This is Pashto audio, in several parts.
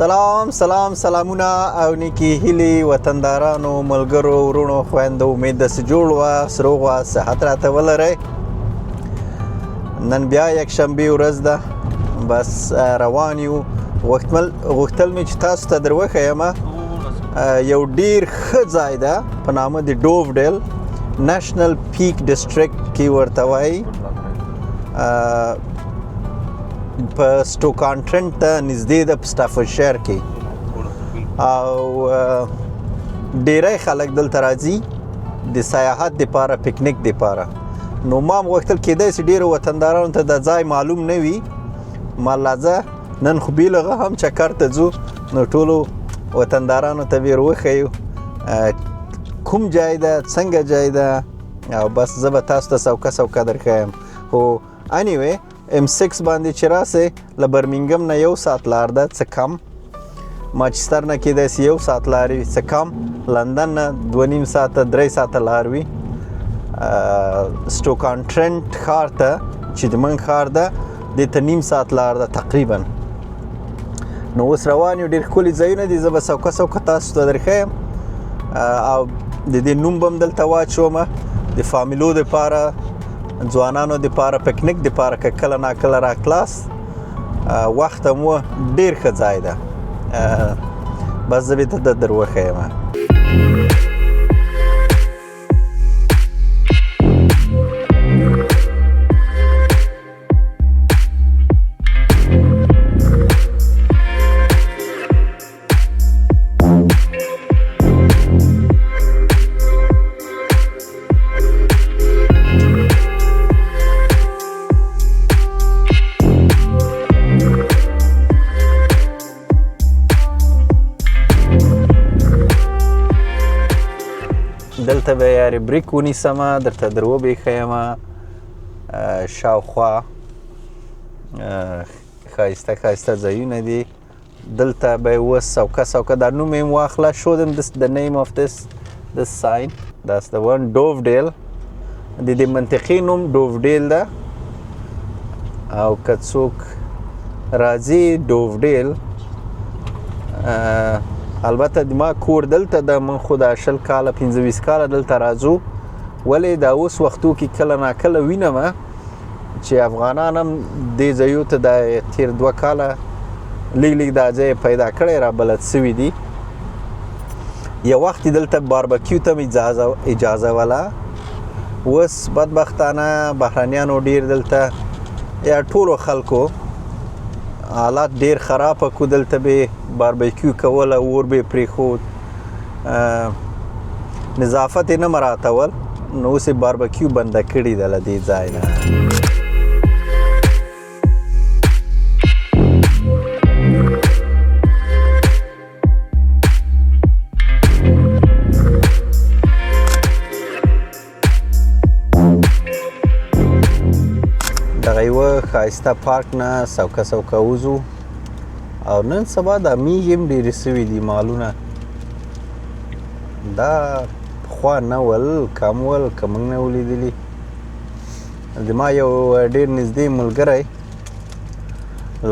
سلامونه او نیکی هیلې وطندارانو ملګرو ورونو خویندو امید ده چې جوړ وه سروغ وه صحت راته ولرئ نن بیا یکشنبې ورځ ده بس روان یو غوښتل مې چې تاسو ته در وښیم یو ډیر ښه ځای ده په نامه د ډوفډیل نیشنل پیک ډسټریکټ کې ورته وایي په سټوکانټرنټ ته نږدې ده په سټافورډشایر کې او ډیری خلک دلته راځي د سیاحت دپاره پکنیک دپاره نو ما هم غوښتل کېدی چې ډېرو وطندارانو ته د ځای معلوم نه وي ما راځه نن خو بیلغه هم چکر ته ځو نو ټولو وطندارانو ته بېر وښیو کوم ځای ده څنګه ځای ده او بس زه به تاسو ته سوکه درښیم خو انیوی M6 باندې چې راسئ له برمنګم نه 1 ساعت لار ده څه کم مانچستر نه کېدای شي 1 ساعت لار وي څه کم لندن نه 2.5 ساعته 3 ساعته لار وي سټوکانټرنټ ښار ته چې د من ښار ده دې ته 1.5 ساعت لار ده تقریبا نو اوس روان یو ډېر ښکلي ځایونه دي زه به سوکه تاسو ته درښیم او د دې نوم به هم دلته واچومه د فامیلو دپاره ځوانانو دپاره پکنیک دپاره که کله ناکله راخلاص وخت هم و ډېر ښه ځای ده بس زه بېرته در وښیمه دلته به یارې بریک ونیسمه درته در وبېښیمه شاوخوا ښایسته ځایونه دي دلته به یې اوس سوکه دا نوم یې واخله show them the name of this sign that's the one ډوفډیل د دې منطقې نوم ډوفډیل ده او که څوک راځي ډوفډیل البته د ما کور دلته د من خو د 20 کاله 15 کاله دلته راځو ولې دا اوس وختو کې کله ناکله وینم چې افغانان هم دې ځایو ته د تیر 2 کاله لیک دا ځای پیدا کړی را بلد سوي دي یو وخت دلته باربکیو ته اجازه ولا اوس بدبختانه بهرانیانو ډیر دلته یا ټولو خلکو حالات ډیر خراب کو دلته به باربیکیو کوله اور به پریخود نظافت نه مراتول نو سه باربیکیو بند کړی د دې ځای نه دغه یو ښایسته پارک نه سوکه وځو او نن سبا د میږې هم ډېرې سوي دي مالونه دا پخوا نه ول کم ول که موږ نه ولیدلي د ما یو ډېر نږدې ملګری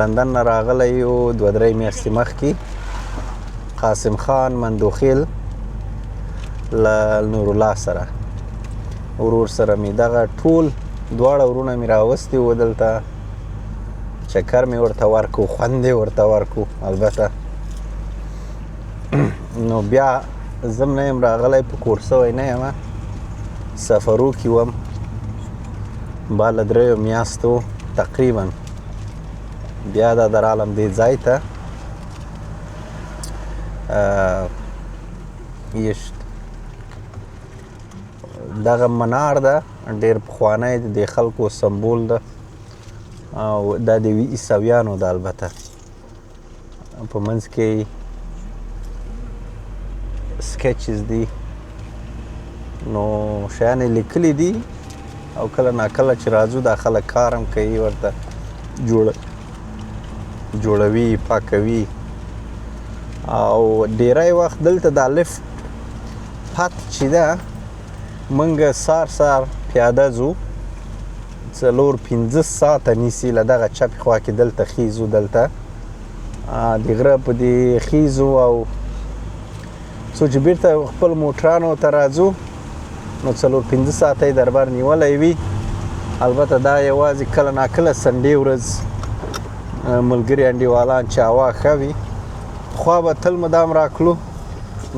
لندن نه راغلی یو 2-3 میاشتې مخکې قاسم خان مندوخیل له نورالله سره ورور سره مې دغه ټول دواړه ورونه مې راوستي وو دلته چکر مې ورته ورکو خوند یې ورته ورکو البته نو بیا زه هم نه یم راغلی په کور سوی نه یم سفرو کې وم با له 3 میاشتو تقریبا بیا دا درالم دې ځای ته دغه منار ده ډېر پخوانی د خلکو سمبول ده او دا د عیسویانو ده البته په منځ کې سکیچز دي نو شیان یې لیکلي دي او کله ناکله چې راځو دا خلک کار هم کوي ورته جوړوي پاکوي او ډیری وخت دلته دا لفټ پت چې ده موږ سار پیاده ځو 4-5 ساعته نیسي له دغه چپې خوا کې دلته خیزو دلته د غره په دې خیزو او څو چې بیرته خپل موټرانو ته راځو نو 4-5 ساعته یې دربار نیولی وي. البته دا یوازې کله ناکله سنډې ورځ ملګري انډیوالان چې هوا ښه وي پخوا به تل مدام راتلو.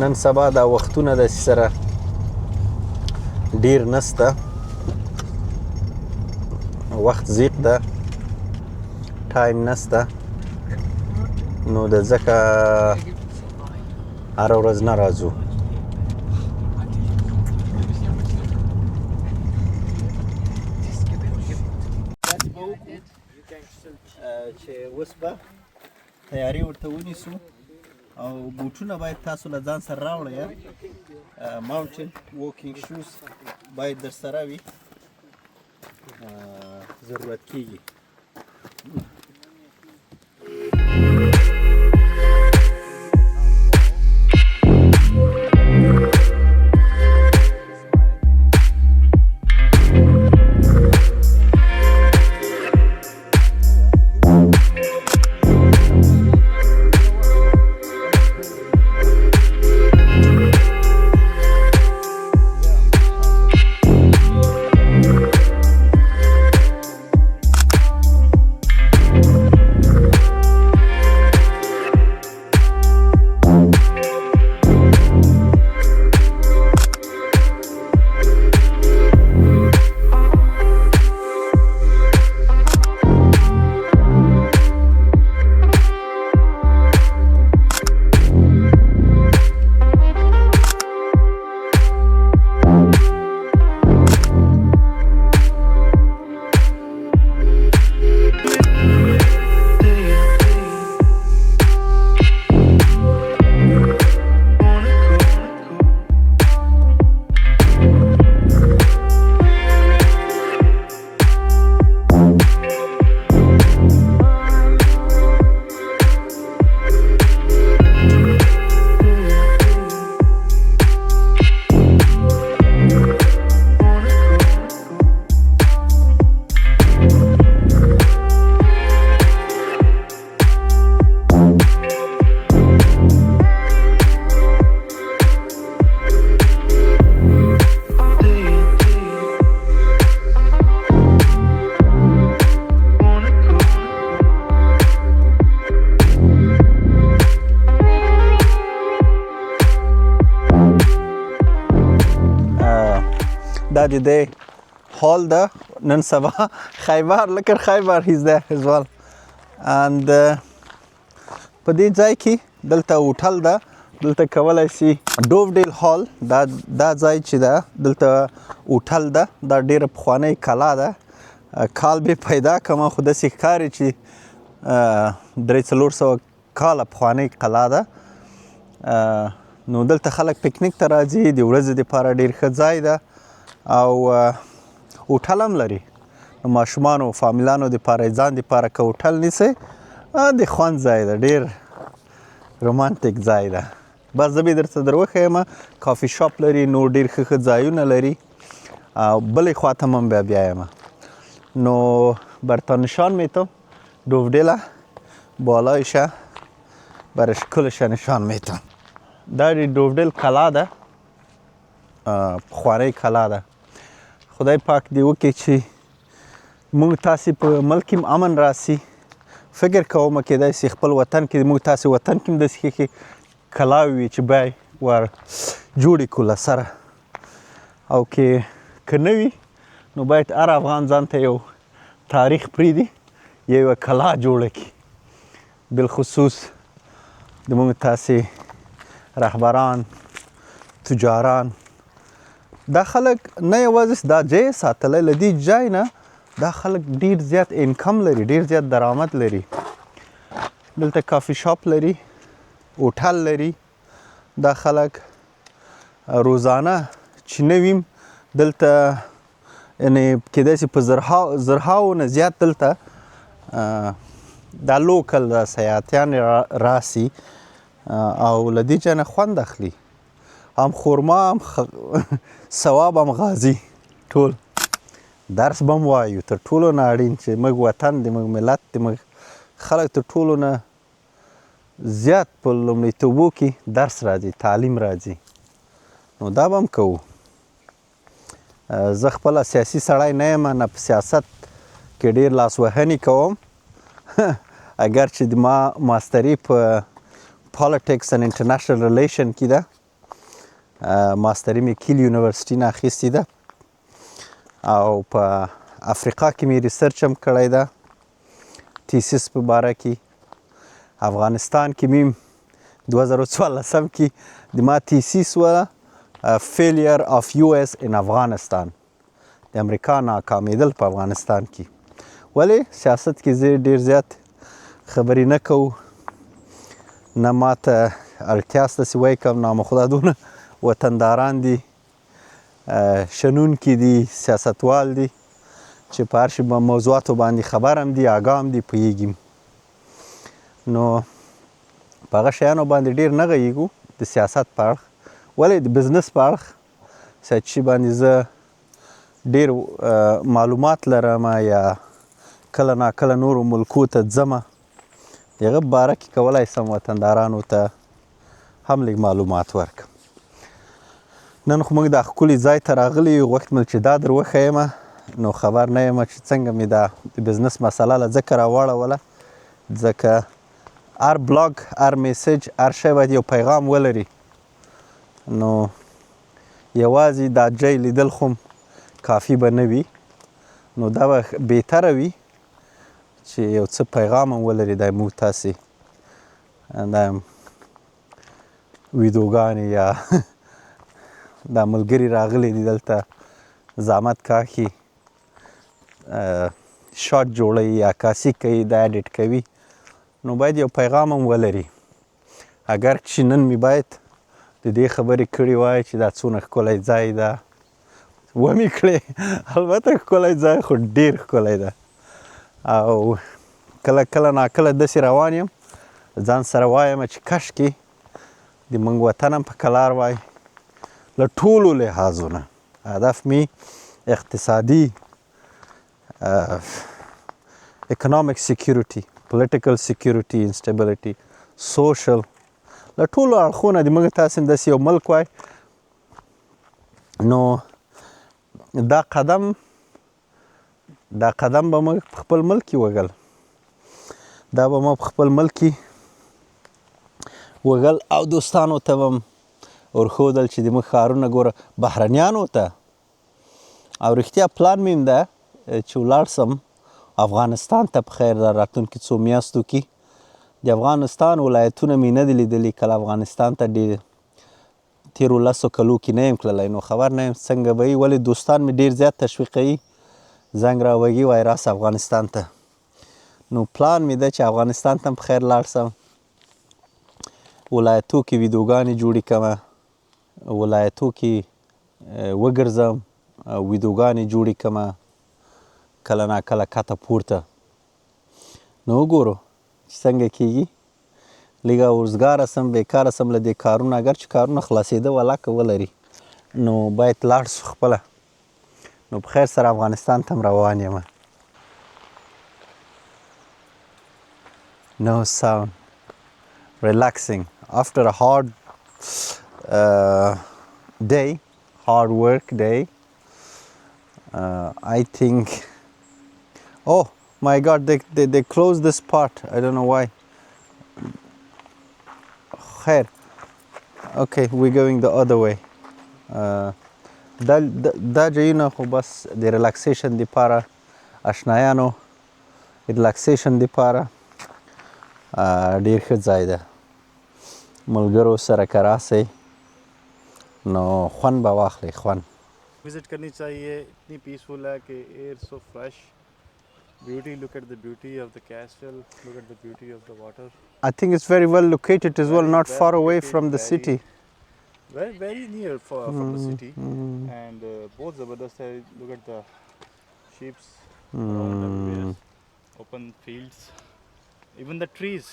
نن سبا دا وختونه داسې سره ډیر نسته، وخت ضیق ده، ټایم نسته، نو د ځکه هره ورځ نه راځو. چې اوس به تیاری ورته ونیسو او بوټونه باید تاسو له ځان سره راوړئ. ماونټین ووکینګ شوز باید در سره وي، ضرورت کیږي. دا د دې هال ده نن سبا خیبر لکر خیبر هیز ده as well and په دې ځای کې دلته هوټل ده، دلته کولای شي ډوفډیل هال دا ځای چې ده دلته هوټل ده. دا ډیره پخوانۍ کلا ده، کال به پیدا کما خو داسې ښکاري چې 300-400 کاله پخوانۍ کلا ده. نو دلته خلک پکنیک ته راځي، د ورځې دپاره ډیر ښه ځای ده او هوټل هم لري. نو ماشومانو او فامیلانو دپاره ځان دپاره که هوټل نیسئ د خوند ځای ده، ډیر رومانتیک ځای ده. بس زه به درته در وښیم کافي شاپ لري، نور ډیر ښه ښه ځایونه لري او بلې خواته هم بیا یم. نو برتا نشان میتم دوفدیلا بالایشه برش کلش نشان میتم. دا دوفدیل کلا ده، پخوانی کلا ده. خدای پاک دی وکړي چې موږ تاسې په ملک کې امن راسي. فکر کوم کېدای شي خپل وطن کې موږ تاسې وطن کې هم داسې ښې کلاوې وي چې باید ور جوړې کړو له سره، او که نه وي نو باید هر افغان ځان ته یو تاریخ پرېږدي، یوه کلا جوړه کړي. بالخصوص د موږ تاسې رهبران، تجاران، دا خلک نه یوازې دا ځای ساتلی، له دې ځای نه دا خلک ډیر زیات انکم لري، ډیر زیات درآمد لري. دلته کافي شاپ لري، هوټل لري. دا خلک روزانه چې نه ویم دلته یعنې کېدای شي په زرهاو نه زیات دلته دا لوکل سیاحتیان راسي او له دې ځای نه خوند اخلي. هم خورما، هم ثواب، هم غازي، ټول درس به هم وایو. تر ټولو نه اړین چې موږ وطن دی، موږ ملت دی، موږ خلک تر ټولو نه زیات په لومړیتوبو کې درس راځي، تعلیم راځي. نو دا به هم کوو. زه خپله سیاسي سړی نه یم، نه په سیاست کې ډېر لاسوهنې کوم. اگر چې د ما ماستري په پالیټکس اینډ انټرنیشنل ریلیشن کې ده. ماستري مې کیل یونیورسټي نه اخیستې ده او په افریقا کې مې ریسرچ هم کړی ده، تیسیس په باره کې. افغانستان کې مې 2014 کې د ما تیسیس وه failure of US in افغانستان، د امریکا ناکامیدل په افغانستان کې. ولې سیاست کې زه ډېر زیات خبرې نه کوو، نه ماته اړتیا شته چې وایي کوم، نه خدا دونه وطنداران دي، شنونکي دي، سیاستوال دي چې په هر شي موضوعاتو باندې خبر هم دي، آګاه هم دي، پوهېږي. نو په هغه شیانو باندې ډېر نه غږېږو د سیاست په اړخ. ولې د بزنس په اړخ چې باندې زه ډېر معلومات لرم یا کله ناکله نورو ملکو ته ځمه، د هغه په باره کې کولی شم وطندارانو ته هم لږ معلومات ورکړم. نن خو موږ دا ښکلي ځای ته راغلي یو، غوښتم چې دا در وښیمه. نو خبر نه یم چې څنګه مې دا د بزنس مسله له ځکه راواړوله، ځکه هر بلاګ، هر میسج، هر شی باید یو پیغام ولري. نو یوازې دا جای لیدل خو کافي به نه وي، نو دا به بهتره وي چې یو څه پیغام هم ولري. دا موږ تاسې دا ویډیوګانې یا دا ملګري راغلي دي دلته زحمت کاږي، شاټ جوړوي، عکاسي کوي، دا ایډیټ کوي، نو باید یو پیغام هم ولري. اگر چې نن مې باید د دې خبرې کړې وای چې دا څونه ښکلی ځای ده، ومې کړې. البته ښکلی ځای خو ډېر ښکلی ده، او کله کله ناکله داسې روان یم ځان سره وایم چې کاشکې د موږ وطن هم په کلار وای. له ټولو لحاظونه هدف مې اقتصادي، economic security, political security, instability, social، له ټولو اړخونه د موږ تاسې داسې یو ملک وای. نو دا قدم به موږ په خپل ملک کې وږل، دا به ما په خپل ملک کې وږل او دوستانو ته به م ورښودل چې د موږ ښارونه ګوره بهرنیانو ته. او رښتیا پلان مې هم ده چې ولاړ سم افغانستان ته په خیر د راتلونکي څو میاشتو کې. د افغانستان ولایتونه مې نه دي لیدلي، کله افغانستان ته ډېر تېرو 10 کلو کې نه یم تللی، نو خبر نه یم څنګه به وي. ولې دوستان مې ډېر زیات تشویقوي، زنګ راوهي، وایي راسه افغانستان ته. نو پلان مې ده چې افغانستان ته هم په خیر لاړ سم، ولایتو کې ویډیوګانې جوړې کړمه، ولایتو کې وګرځم، ویډیوګانې جوړې کړمه، کله ناکله کته پورته. نو وګورو چې څنګه کېږي. لږه وزګاره سم، بیکاره سم له دې کارونه، اگر چې کارونه خلاصېده ولاکه ولري، نو باید لاړ شو خپله. نو په خیر سره افغانستان ته هم روان یم. No sound. Relaxing. After a hard day, hard work day, I think, oh my God, they closed this part. I don't know why. Khair. Okay, we're going the other way. دا ځایونه خو بس د ریلاکسیشن دپاره، اشنایانو ریلاکسیشن دپاره ډېر ښه ځای ده. ملګرو سره که راسئ نو خوند به واخلئ، خوند. विजिट करनी चाहिए, इतनी पीसफुल है कि air so fresh, beauty, look at the beauty of the castle, look at the beauty of the water. I think it's very well located as well, not far away from the city. Very near from the city, and both zabardast hai. Look at the sheeps around everywhere, open fields, even the trees.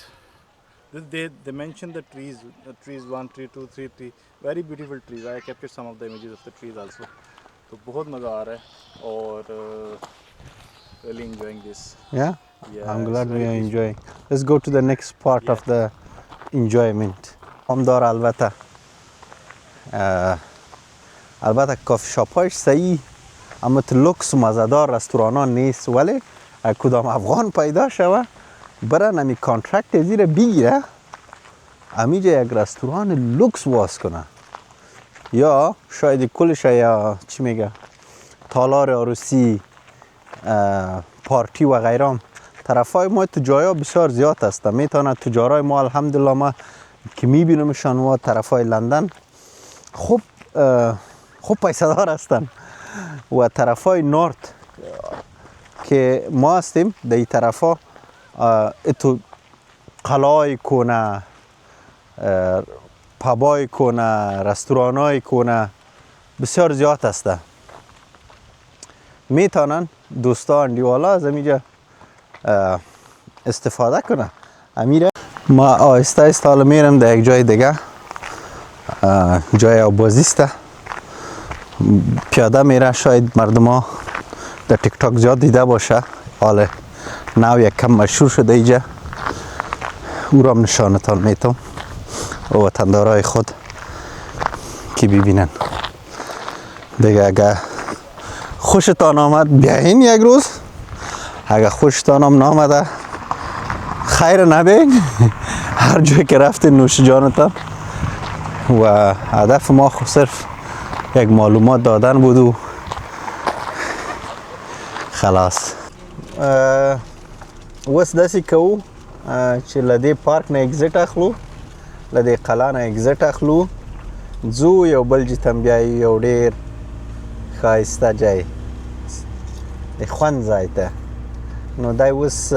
They mentioned the trees, 1 tree, 2, 3 tree, very beautiful trees. I captured some of the images of the trees also. तो बहुत मज़ा आ रहा है और really enjoying this. Yeah? I'm glad we are enjoying. Let's go to the next part of the انجویمنت هم داره. البته کافی شاپایش صحیح، اما تو لوکس و مزدار رستوران نیست. ولی کدام افغان پیدا شوه برن امی کانترکت زیر بگیره امیجا یک رستوران لوکس باز کنه، یا شاید کلش یا چی میگه تالار عروسی پارتی و غیرام. طرفای ما تو جایا بسیار زیاد هست. میتونه تجارای ما الحمدلله ما که میبینمشان و طرفای لندن خوب پیسه دار هستن. و طرفای نورت که ما هستیم در این طرفا اتو قلای کنه، پبای کنه، رستورانای کنه بسیار زیاد هسته. میتونن دوستان دیوالا از امیجا استفاده کنه. امیره ما آهسته آهسته حالا میرم در یک جای دیگه، جای آبازیسته پیاده میره. شاید مردم ها در تیک تاک زیاد دیده باشه. حالا نو یک کم مشهور شده اینجا، او را نشانتان میتم و وطندارای خود که ببینن دیگه. اگه خوشتان آمد بیاین یک روز، اگه خوشتان هم نامده خیر نبین. هر جایی که رفتین نوش جانتان. و هدف ما خود صرف یک معلومات دادن بود و خلاص. وس داسې کوو چې له دې پارک نه اگزیټ اخلو، له دې قلعه نه اگزیټ اخلو، ځو یو بل جې ته بیا یو ډېر ښایسته ځای د خوند ځای ته. نو دی اوس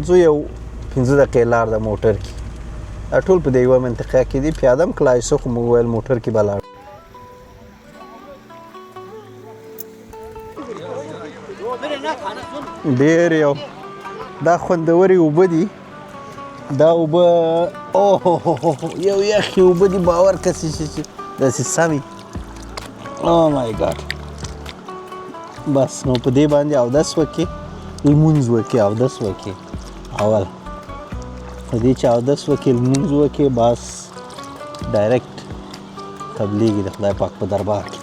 ځو یو 15 دقیقې لار د موټر کې. دا ټول په دې یوه منطقه کې دي. پیاده هم کلای شو خو موږ ویل موټر کې به لاړ. ډېر یو دا خوندورې اوبه دي. دا اوبه یو یخې اوبه دي، باور کسې چې داسې سمې. او مای ګاډ. بس نو په دې باندې اودس وکړې، لمونځ وکړې، اودس وکړې. اول په دې چې اودس وکړې لمونځ وکړې بس ډایرکټ تبلیغ د خدای پاک په دربار کې.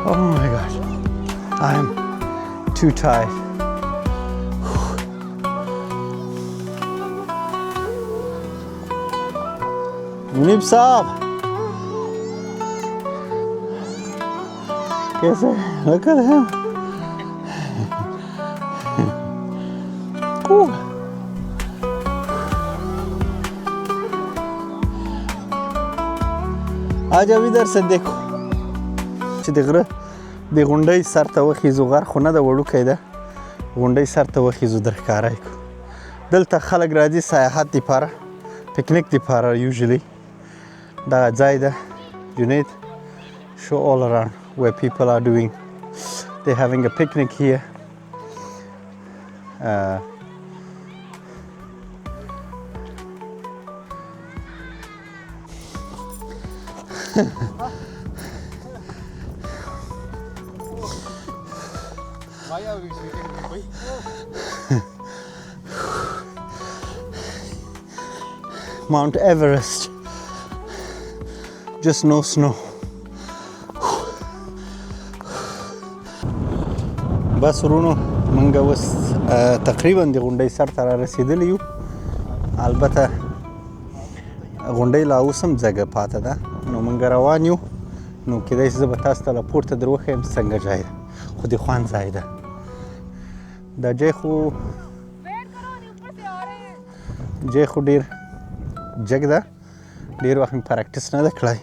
Oh my gosh, I'm too tired. Munib साहब कैसे look at him. आज अब इधर से देखो چې د غره د غونډۍ سر ته وخیزو. غر خو نه ده وړوکی ده، غونډۍ سر ته وخیزو در ښکاره کړو. دلته خلک راځي سیاحت دپاره، پکنیک دپاره. یوزلی دغه ځای ده. جنید show all around where people are doing, they're having a picnic here. Why are we sitting in Dubai? Mount Everest, just no snow. بس ورونو منګه اوس تقریبا د غونډۍ سر ته را رسېدلی یو. البته غونډۍ لا اوس هم ځګه پاته ده. نو منګه روان یو. نو کیدای شي زه به تاسو ته لا پورته در وښیم څنګه ځای ده، خو د خوند ځای ده. دا ځای خو ډېر جګ ده. ډېر وخت مې پراکټس نه ده کړی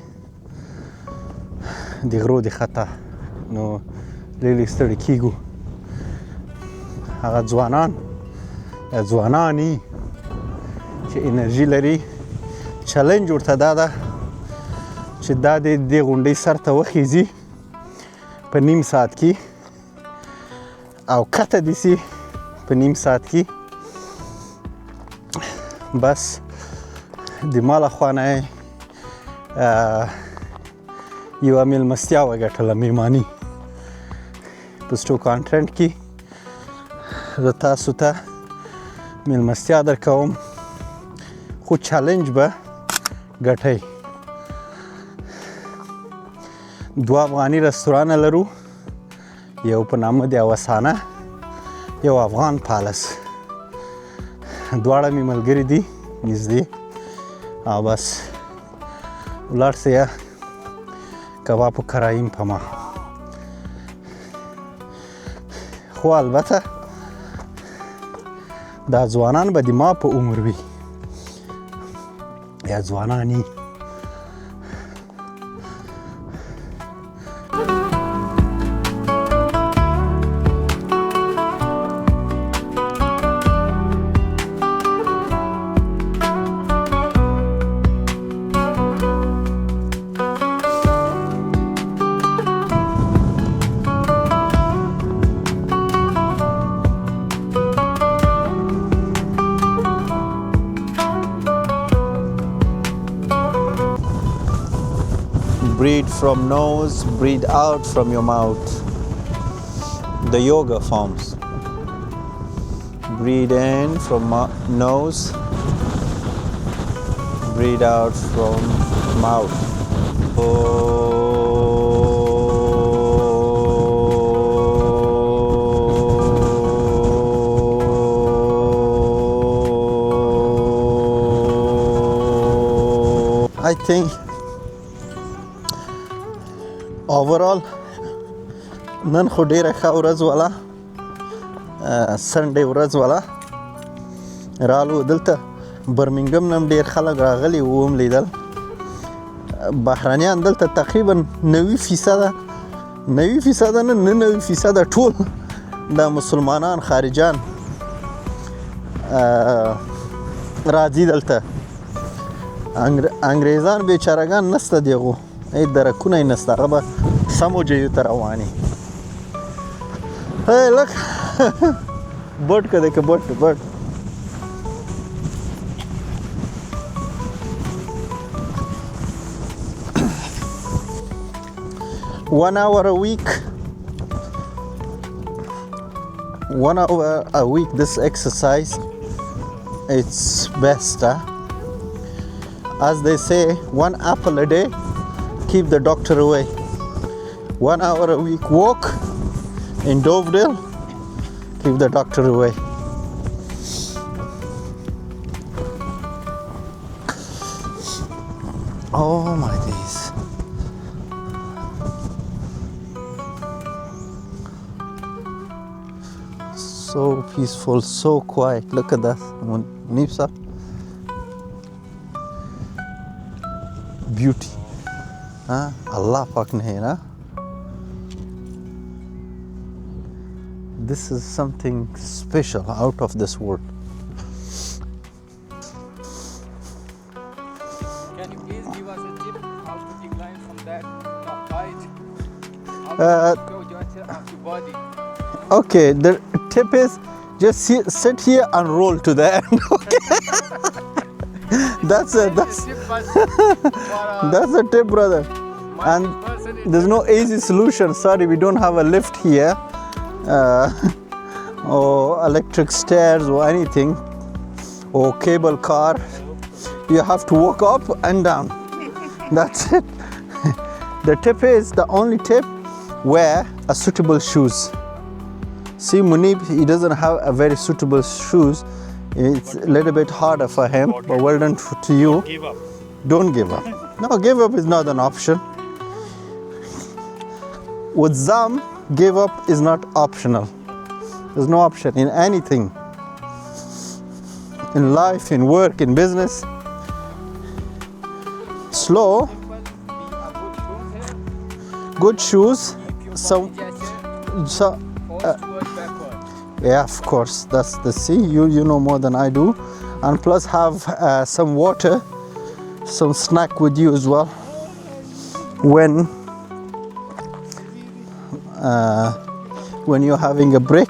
د غرو د خطه. نو لیلې ستړي کېږو. هغه ځوانان یا ځوانان چې انرژي لري چلنج ورته دا ده چې دا د دې غونډۍ سر ته وخیزي په نیم ساعت کې او کته دي سي په نیم ساعت کې بس د ما له خوا نه یوه میلمستیا وګټله میماني په سټو کانټرنټ کې زه تاسو ته میلمستیا در کوم خو چالنج به ګټئ 2 افغاني رستورانه لرو یو په نامه د اوسانه یو افغان پالس دواړه مې ملګري دي نږدې او بس ولاړ سئ کباب وکرایم په ما خو البته دا ځوانان به د ما په عمر وي یا ځوانانی Breathe from nose, breathe out from your mouth. The yoga forms. Breathe in from nose, breathe out from mouth. I think overall نن خو ډیره ښه ورځ وله سنډې ورځ وله رالو دلته برمنګم نه هم ډیر خلک راغلي وو هم لیدل بهرنیان دلته تقریبا 90% نه 90% ټول د مسلمانان خارجان راځي دلته انګریزان بیچارهګان نسته دیغو ای درکونه یې نسته هغه به سمو جیو ته روانې هی لک بټ که دی که بټ 1 hour a week. 1 hour a week, this exercise, it's best. As they say, 1 apple a day, keep the doctor away. 1 hour a week walk in Dovedale, keep the doctor away. Oh my days. So peaceful, so quiet. Look at that. Nipsa. Beauty. Allah Pak ne hai na. This is something special, out of this world. Can you please give us a tip how to decline from that height? How to go your body? Okay, the tip is just sit here and roll to the end. Okay, that's it. That's a tip, brother. And there's no easy solution. Sorry, we don't have a lift here, or electric stairs or anything, or cable car. You have to walk up and down. That's it. The tip is, the only tip, wear a suitable shoes. See, Munib, he doesn't have a very suitable shoes. It's a little bit harder for him, but well done to you. Don't give up. Don't give up. No, give up is not an option. With Zam, give up is not optional. There's no option in anything. In life, in work, in business. Slow. Good shoes. So Yeah, of course. That's the sea. You know more than I do, and plus have some water, some snack with you as well. When you're having a break,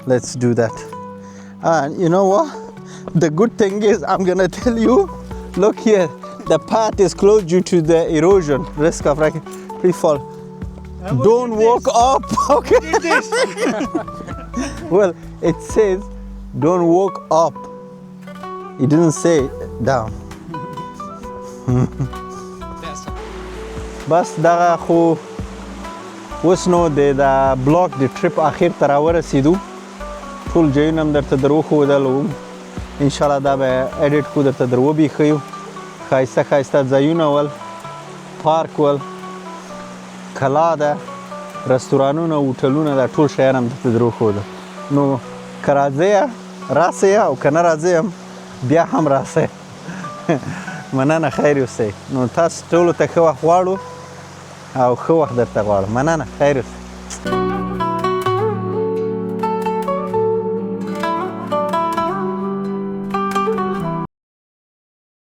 let's do that. And you know what? The good thing is, I'm gonna tell you. Look here, the path is closed due to the erosion risk of free fall. Don't walk up, okay? Well, it says don't walk up. It didn't say down. بس دغه خو اوس نو د بلاک د ټریپ اخر ته راورسېدو. ټول ځایونه هم درته در وښودلو. انشاءالله دا به ایډیټ کو درته در وبیښیو. ښایسته ښایسته ځایونه ول، پارک ول، کلا ده، رستورانونه، هوټلونه ده، ټول شیان هم درته در وښودل. نو که راځئ راسئ او که نه راځئ هم بیا هم راسئ. مننه، خیر اوسئ. نو تاسو ټولو ته ښه وخت غواړو او ښه وخت درته غواړم. مننه، خیر اوسئ.